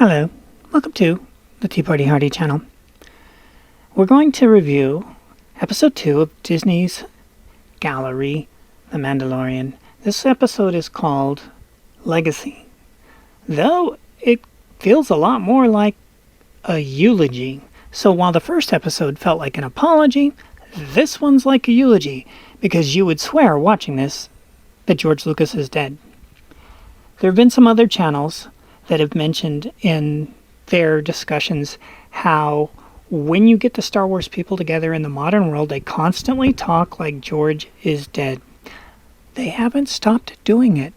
Hello, welcome to the Tea Party Hardy channel. We're going to review episode 2 of Disney's Gallery, The Mandalorian. This episode is called Legacy, though it feels a lot more like a eulogy. So while the first episode felt like an apology, this one's like a eulogy, because you would swear watching this that George Lucas is dead. There have been some other channels that have mentioned in their discussions how when you get the Star Wars people together in the modern world, they constantly talk like George is dead. They haven't stopped doing it.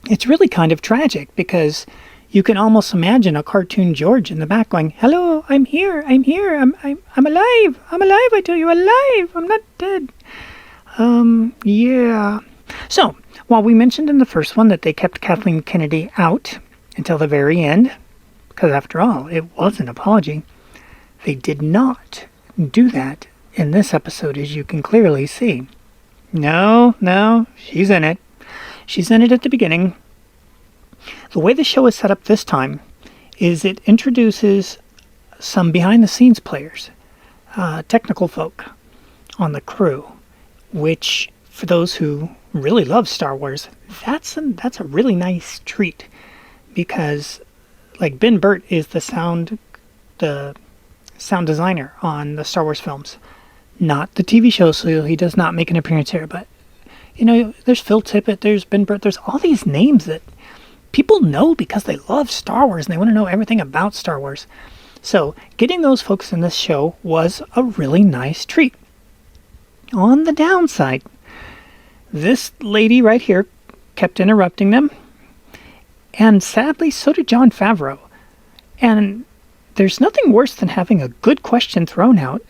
It's really kind of tragic because you can almost imagine a cartoon George in the back going, "Hello, I'm here, I'm alive, I tell you, alive, I'm not dead." Yeah. So, while we mentioned in the first one that they kept Kathleen Kennedy out until the very end, because after all, it was an apology, they did not do that in this episode, as you can clearly see. No, she's in it. She's in it at the beginning. The way the show is set up this time is it introduces some behind-the-scenes players, technical folk on the crew, which, for those who really love Star Wars, that's a really nice treat. Because, like, Ben Burtt is the sound designer on the Star Wars films, not the TV show, so he does not make an appearance here. But, you know, there's Phil Tippett, there's Ben Burtt, there's all these names that people know because they love Star Wars and they want to know everything about Star Wars. So, getting those folks in this show was a really nice treat. On the downside, this lady right here kept interrupting them. And sadly, so did Jon Favreau. And there's nothing worse than having a good question thrown out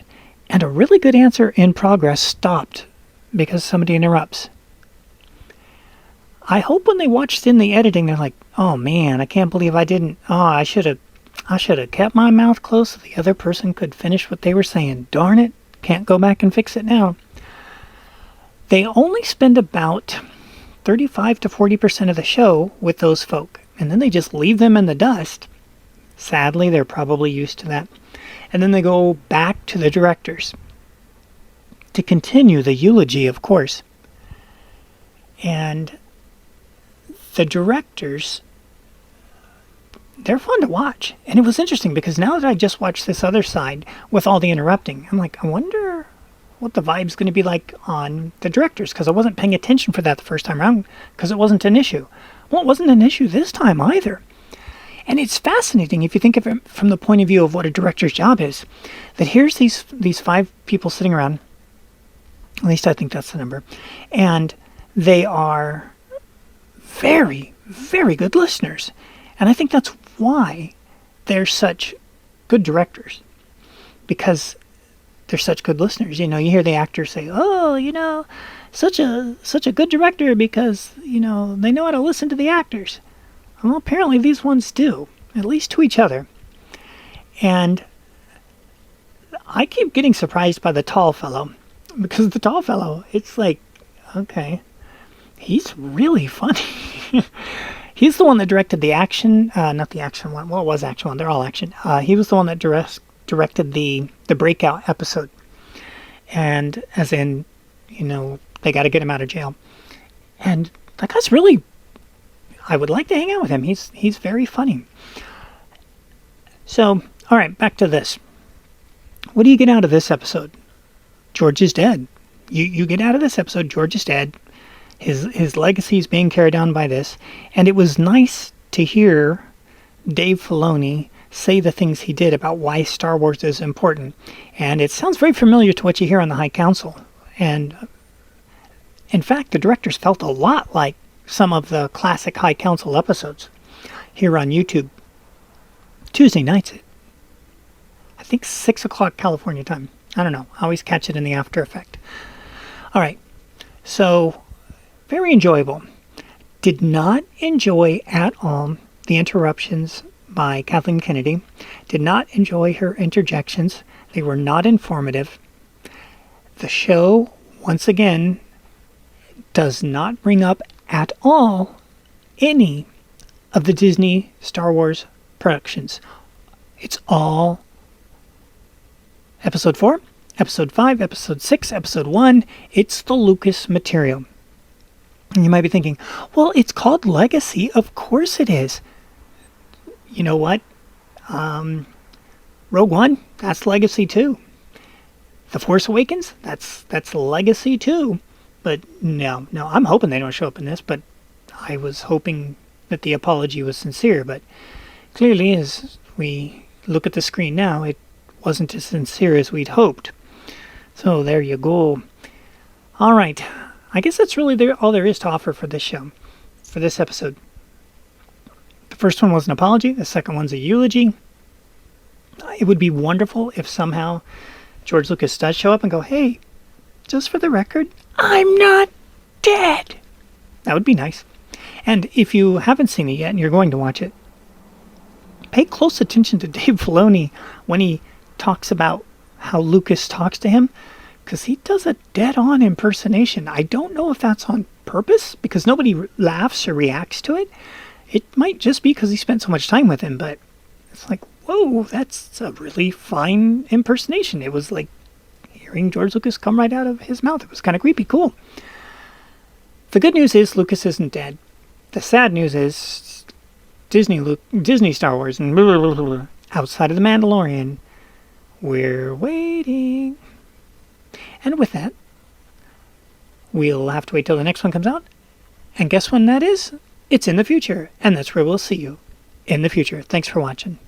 and a really good answer in progress stopped because somebody interrupts. I hope when they watched in the editing, they're like, "Oh man, I can't believe I didn't. Oh, I should have kept my mouth closed so the other person could finish what they were saying. Darn it, can't go back and fix it now." They only spend about 35 to 40% of the show with those folk, and then they just leave them in the dust. Sadly, they're probably used to that. And then they go back to the directors to continue the eulogy, of course. And the directors, they're fun to watch. And it was interesting because now that I just watched this other side with all the interrupting, I'm like, I wonder what the vibe's going to be like on the directors, because I wasn't paying attention for that the first time around because it wasn't an issue. Well, it wasn't an issue this time either. And it's fascinating if you think of it from the point of view of what a director's job is, that here's these 5 people sitting around, at least I think that's the number, and they are very, very good listeners. And I think that's why they're such good directors, because they're such good listeners. You know, you hear the actors say, "Oh, you know, such a good director because, you know, they know how to listen to the actors." Well, apparently these ones do, at least to each other. And I keep getting surprised by the tall fellow, because the tall fellow, it's like, okay, he's really funny. He's the one that directed the action, not the action one. Well, it was action one. They're all action. He was the one that directed the Breakout episode, and as in, you know, they got to get him out of jail. And that guy's really, I would like to hang out with him. He's very funny. So, all right, back to this. What do you get out of this episode? George is dead. You get out of this episode, George is dead. His legacy is being carried on by this, and it was nice to hear Dave Filoni say the things he did about why Star Wars is important. And it sounds very familiar to what you hear on the High Council. And in fact, the directors felt a lot like some of the classic High Council episodes here on YouTube. Tuesday nights at, I think, 6 o'clock California time. I don't know. I always catch it in the After Effect. All right. So, very enjoyable. Did not enjoy at all the interruptions by Kathleen Kennedy. Did not enjoy her interjections. They were not informative. The show, once again, does not bring up at all any of the Disney Star Wars productions. It's all Episode 4, Episode 5, Episode 6, Episode 1. It's the Lucas material. And you might be thinking, well, it's called Legacy. Of course it is. You know what? Rogue One, that's Legacy too. The Force Awakens, that's Legacy too. But no, I'm hoping they don't show up in this, but I was hoping that the apology was sincere, but clearly as we look at the screen now, it wasn't as sincere as we'd hoped. So there you go. All right, I guess that's really all there is to offer for this show, for this episode. The first one was an apology. The second one's a eulogy. It would be wonderful if somehow George Lucas does show up and go, hey, just for the record, I'm not dead. That would be nice. And if you haven't seen it yet and you're going to watch it, pay close attention to Dave Filoni when he talks about how Lucas talks to him, because he does a dead-on impersonation. I don't know if that's on purpose, because nobody laughs or reacts to it. It might just be because he spent so much time with him, but it's like, whoa, that's a really fine impersonation. It was like hearing George Lucas come right out of his mouth. It was kind of creepy. Cool. The good news is Lucas isn't dead. The sad news is Disney Star Wars and blah, blah, blah, blah. Outside of the Mandalorian, we're waiting. And with that, we'll have to wait till the next one comes out. And guess when that is? It's in the future. And that's where we'll see you in the future. Thanks for watching.